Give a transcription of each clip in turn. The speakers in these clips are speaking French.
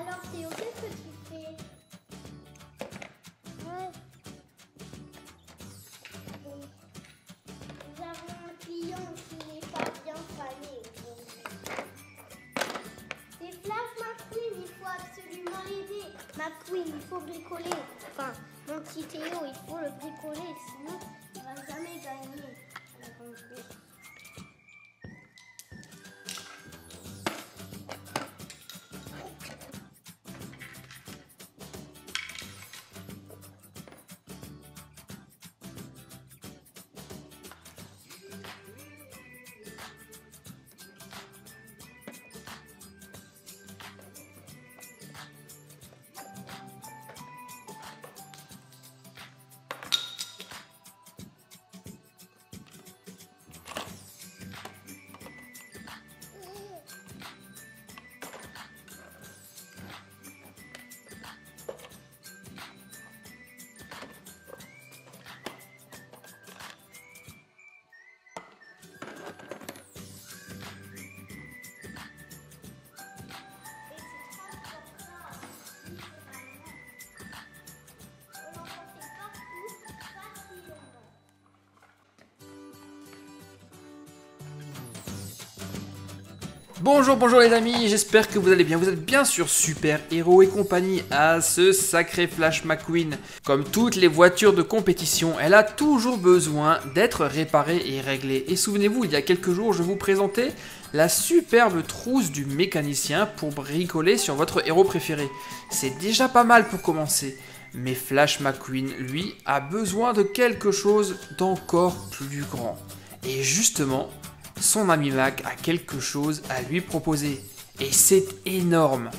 Alors Théo, qu'est-ce que tu fais? Nous avons un client qui n'est pas bien fané aujourd'hui. C'est Flash McQueen, il faut absolument l'aider. McQueen, il faut bricoler. Enfin, mon petit Théo, il faut le bricoler, sinon il ne va jamais gagner la concours. Bonjour les amis, j'espère que vous allez bien. Vous êtes bien sur Super Héros et compagnie à ce sacré Flash McQueen. Comme toutes les voitures de compétition, elle a toujours besoin d'être réparée et réglée. Et souvenez-vous, il y a quelques jours, je vous présentais la superbe trousse du mécanicien pour bricoler sur votre héros préféré. C'est déjà pas mal pour commencer. Mais Flash McQueen, lui, a besoin de quelque chose d'encore plus grand. Et justement, son ami Mac a quelque chose à lui proposer. Et c'est énorme.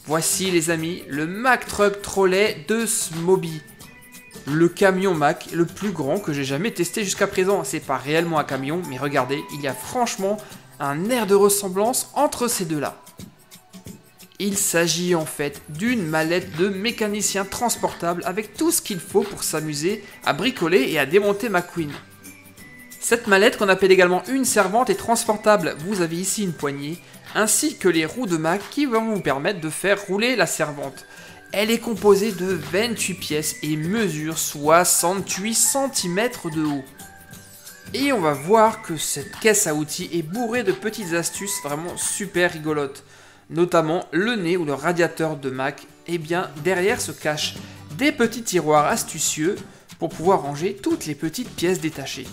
Voici les amis, le Mack Truck Trolley de Smoby. Le camion Mac le plus grand que j'ai jamais testé jusqu'à présent. C'est pas réellement un camion, mais regardez, il y a franchement un air de ressemblance entre ces deux-là. Il s'agit en fait d'une mallette de mécanicien transportable avec tout ce qu'il faut pour s'amuser à bricoler et à démonter McQueen. Cette mallette qu'on appelle également une servante est transportable. Vous avez ici une poignée ainsi que les roues de Mac qui vont vous permettre de faire rouler la servante. Elle est composée de 28 pièces et mesure 68 cm de haut. Et on va voir que cette caisse à outils est bourrée de petites astuces vraiment super rigolotes. Notamment le nez ou le radiateur de Mac, et bien derrière se cachent des petits tiroirs astucieux pour pouvoir ranger toutes les petites pièces détachées.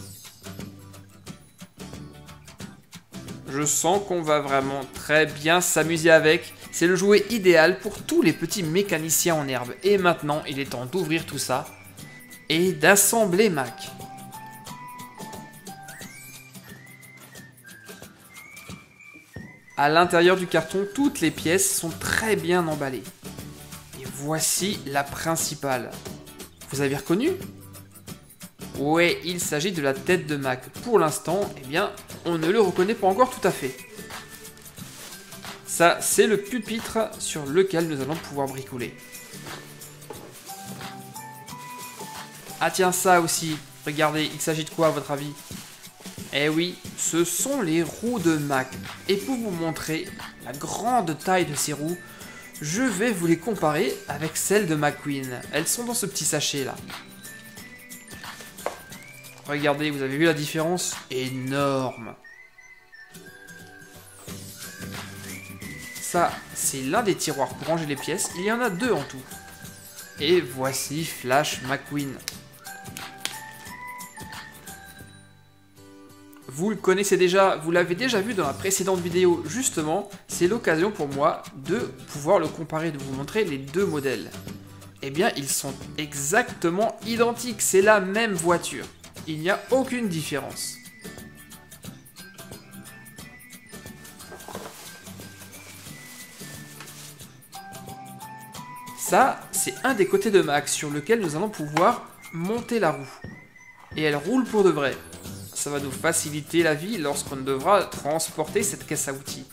Je sens qu'on va vraiment très bien s'amuser avec, c'est le jouet idéal pour tous les petits mécaniciens en herbe. Et maintenant il est temps d'ouvrir tout ça et d'assembler Mac. À l'intérieur du carton, toutes les pièces sont très bien emballées. Et voici la principale. Vous avez reconnu? Ouais, il s'agit de la tête de Mac. Pour l'instant, eh bien, on ne le reconnaît pas encore tout à fait. Ça, c'est le pupitre sur lequel nous allons pouvoir bricoler. Ah tiens, ça aussi. Regardez, il s'agit de quoi à votre avis? Eh oui, ce sont les roues de Mac. Et pour vous montrer la grande taille de ces roues, je vais vous les comparer avec celles de McQueen. Elles sont dans ce petit sachet là. Regardez, vous avez vu la différence? Énorme. Ça, c'est l'un des tiroirs pour ranger les pièces. Il y en a deux en tout. Et voici Flash McQueen. Vous le connaissez déjà, vous l'avez déjà vu dans la précédente vidéo. Justement, c'est l'occasion pour moi de pouvoir le comparer, de vous montrer les deux modèles. Eh bien, ils sont exactement identiques, c'est la même voiture. Il n'y a aucune différence. Ça, c'est un des côtés de Mac sur lequel nous allons pouvoir monter la roue. Et elle roule pour de vrai. Ça va nous faciliter la vie lorsqu'on devra transporter cette caisse à outils.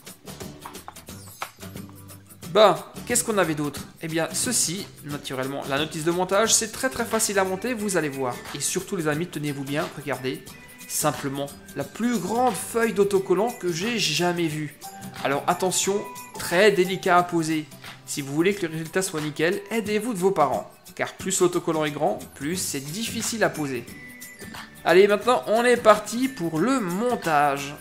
Ben, qu'est-ce qu'on avait d'autre? Eh bien, ceci, naturellement, la notice de montage, c'est très facile à monter, vous allez voir. Et surtout les amis, tenez-vous bien, regardez. Simplement la plus grande feuille d'autocollant que j'ai jamais vue. Alors attention, très délicat à poser. Si vous voulez que le résultat soit nickel, aidez-vous de vos parents. Car plus l'autocollant est grand, plus c'est difficile à poser. Allez, maintenant on est parti pour le montage.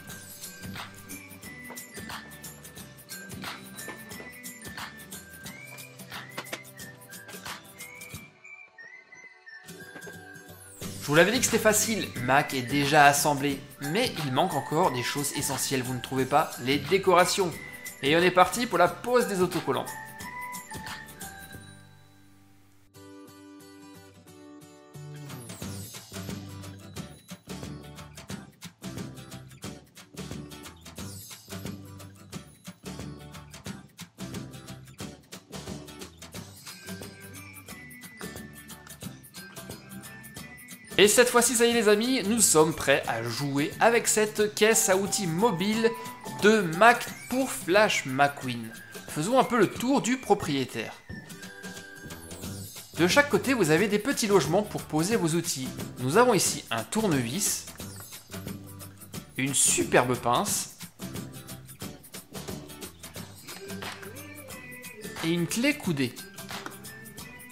Je vous l'avais dit que c'était facile, Mac est déjà assemblé, mais il manque encore des choses essentielles, vous ne trouvez pas? Les décorations. Et on est parti pour la pose des autocollants. Et cette fois-ci, ça y est les amis, nous sommes prêts à jouer avec cette caisse à outils mobile de Mac pour Flash McQueen. Faisons un peu le tour du propriétaire. De chaque côté, vous avez des petits logements pour poser vos outils. Nous avons ici un tournevis, une superbe pince et une clé coudée.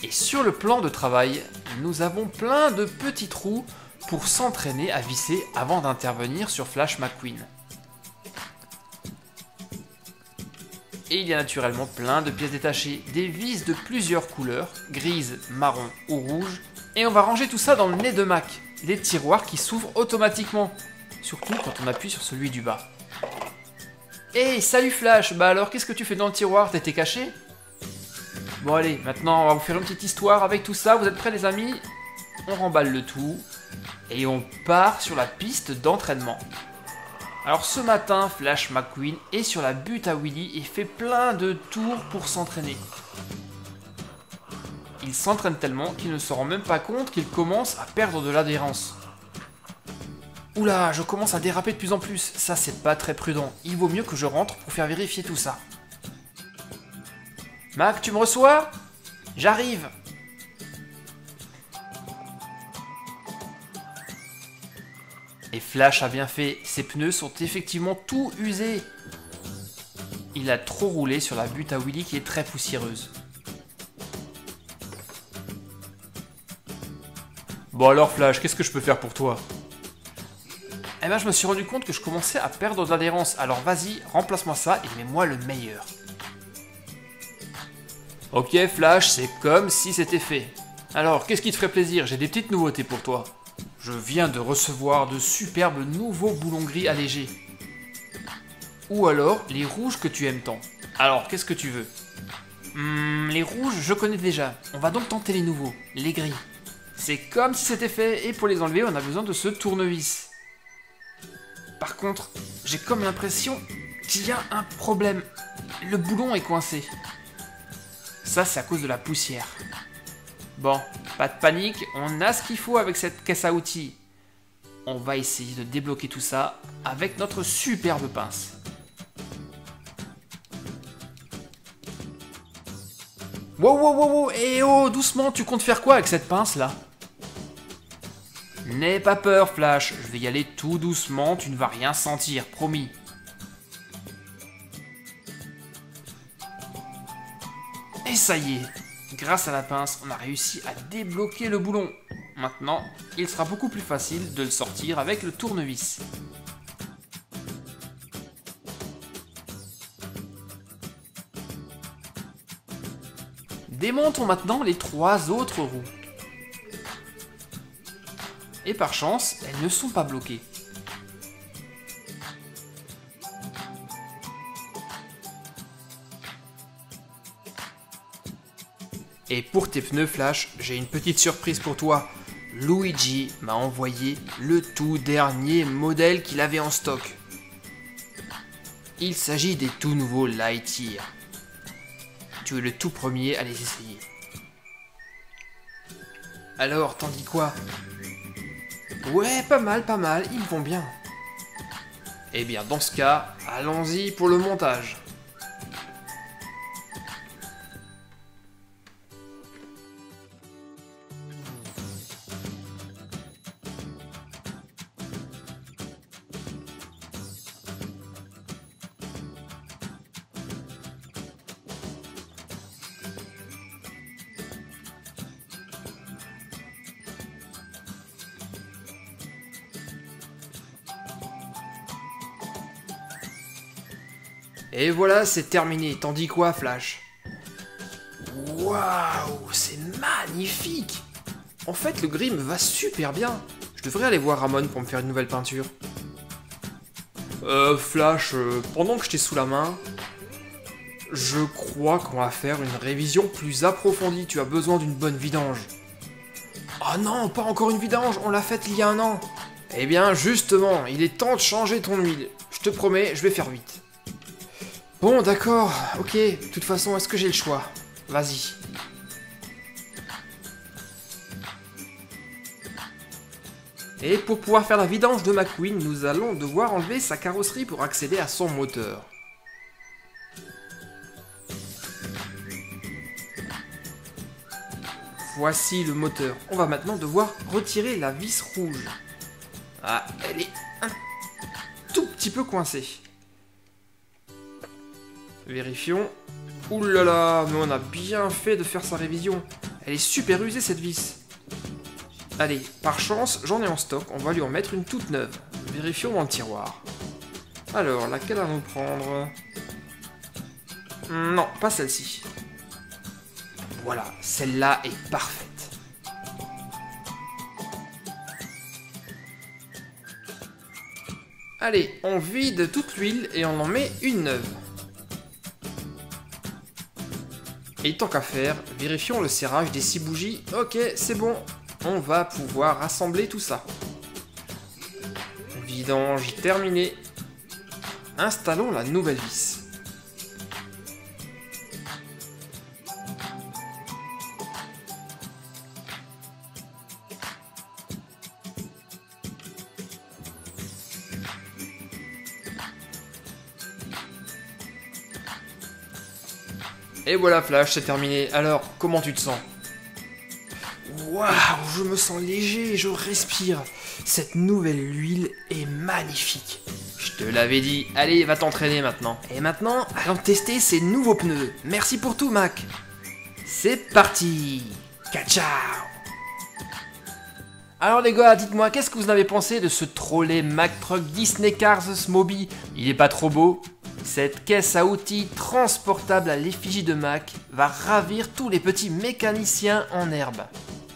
Et sur le plan de travail, nous avons plein de petits trous pour s'entraîner à visser avant d'intervenir sur Flash McQueen. Et il y a naturellement plein de pièces détachées, des vis de plusieurs couleurs, grises, marron ou rouge. Et on va ranger tout ça dans le nez de Mac, des tiroirs qui s'ouvrent automatiquement, surtout quand on appuie sur celui du bas. Hey, salut Flash, bah alors qu'est-ce que tu fais dans le tiroir? T'étais caché? Bon allez, maintenant on va vous faire une petite histoire avec tout ça, vous êtes prêts les amis? On remballe le tout, et on part sur la piste d'entraînement. Alors ce matin, Flash McQueen est sur la butte à Willy et fait plein de tours pour s'entraîner. Il s'entraîne tellement qu'il ne se rend même pas compte qu'il commence à perdre de l'adhérence. Oula, je commence à déraper de plus en plus, ça c'est pas très prudent, il vaut mieux que je rentre pour faire vérifier tout ça. Mac, tu me reçois? J'arrive. Et Flash a bien fait, ses pneus sont effectivement tout usés. Il a trop roulé sur la butte à Willy qui est très poussiéreuse. Bon alors Flash, qu'est-ce que je peux faire pour toi? Eh ben je me suis rendu compte que je commençais à perdre de l'adhérence, alors vas-y, remplace-moi ça et mets-moi le meilleur. Ok Flash, c'est comme si c'était fait. Alors, qu'est-ce qui te ferait plaisir? J'ai des petites nouveautés pour toi. Je viens de recevoir de superbes nouveaux boulons gris allégés. Ou alors, les rouges que tu aimes tant. Alors, qu'est-ce que tu veux? Les rouges, je connais déjà. On va donc tenter les nouveaux, les gris. C'est comme si c'était fait, et pour les enlever, on a besoin de ce tournevis. Par contre, j'ai comme l'impression qu'il y a un problème. Le boulon est coincé. Ça, c'est à cause de la poussière. Bon, pas de panique, on a ce qu'il faut avec cette caisse à outils. On va essayer de débloquer tout ça avec notre superbe pince. Wow, wow, wow, wow, et oh, doucement, tu comptes faire quoi avec cette pince là? N'aie pas peur, Flash, je vais y aller tout doucement, tu ne vas rien sentir, promis. Et ça y est, grâce à la pince, on a réussi à débloquer le boulon. Maintenant, il sera beaucoup plus facile de le sortir avec le tournevis. Démontons maintenant les 3 autres roues. Et par chance, elles ne sont pas bloquées. Et pour tes pneus Flash, j'ai une petite surprise pour toi. Luigi m'a envoyé le tout dernier modèle qu'il avait en stock. Il s'agit des tout nouveaux Lightyear. Tu es le tout premier à les essayer. Alors, t'en dis quoi? Ouais, pas mal, ils vont bien. Eh bien, dans ce cas, allons-y pour le montage. Et voilà, c'est terminé. T'en dis quoi, Flash? Waouh, c'est magnifique! En fait, le gris me va super bien. Je devrais aller voir Ramon pour me faire une nouvelle peinture. Flash, pendant que je t'ai sous la main, je crois qu'on va faire une révision plus approfondie. Tu as besoin d'une bonne vidange. Oh non, pas encore une vidange, on l'a faite il y a un an. Eh bien, justement, il est temps de changer ton huile. Je te promets, je vais faire vite. Bon, d'accord, ok. De toute façon, est-ce que j'ai le choix? Vas-y. Et pour pouvoir faire la vidange de McQueen, nous allons devoir enlever sa carrosserie pour accéder à son moteur. Voici le moteur. On va maintenant devoir retirer la vis rouge. Ah, elle est un tout petit peu coincée. Vérifions. Ouh là là, mais on a bien fait de faire sa révision. Elle est super usée cette vis. Allez, par chance, j'en ai en stock, on va lui en mettre une toute neuve. Vérifions dans le tiroir. Alors, laquelle allons-nous prendre? Non, pas celle-ci. Voilà, celle-là est parfaite. Allez, on vide toute l'huile et on en met une neuve. Et tant qu'à faire, vérifions le serrage des 6 bougies. Ok, c'est bon. On va pouvoir rassembler tout ça. Vidange terminée. Installons la nouvelle vis. Et voilà Flash, c'est terminé. Alors, comment tu te sens? Waouh, je me sens léger, je respire. Cette nouvelle huile est magnifique. Je te l'avais dit, allez, va t'entraîner maintenant. Et maintenant, allons tester ces nouveaux pneus. Merci pour tout, Mac. C'est parti. Ciao. Alors les gars, dites-moi, qu'est-ce que vous en avez pensé de ce trolley Mack Truck Disney Cars Smoby? Il est pas trop beau? Cette caisse à outils transportable à l'effigie de Mac va ravir tous les petits mécaniciens en herbe.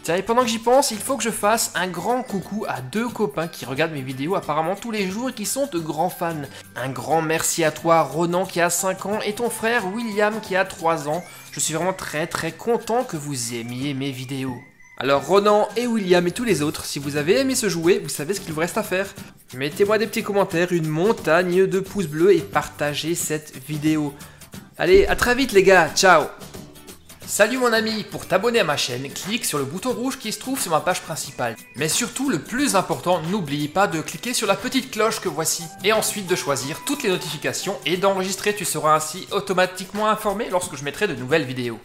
Tiens, et pendant que j'y pense, il faut que je fasse un grand coucou à 2 copains qui regardent mes vidéos apparemment tous les jours et qui sont de grands fans. Un grand merci à toi, Ronan qui a 5 ans et ton frère William qui a 3 ans. Je suis vraiment très content que vous aimiez mes vidéos. Alors Ronan et William et tous les autres, si vous avez aimé ce jouet, vous savez ce qu'il vous reste à faire. Mettez-moi des petits commentaires, une montagne de pouces bleus et partagez cette vidéo. Allez, à très vite les gars, ciao. Salut mon ami, pour t'abonner à ma chaîne, clique sur le bouton rouge qui se trouve sur ma page principale. Mais surtout, le plus important, n'oublie pas de cliquer sur la petite cloche que voici. Et ensuite de choisir toutes les notifications et d'enregistrer, tu seras ainsi automatiquement informé lorsque je mettrai de nouvelles vidéos.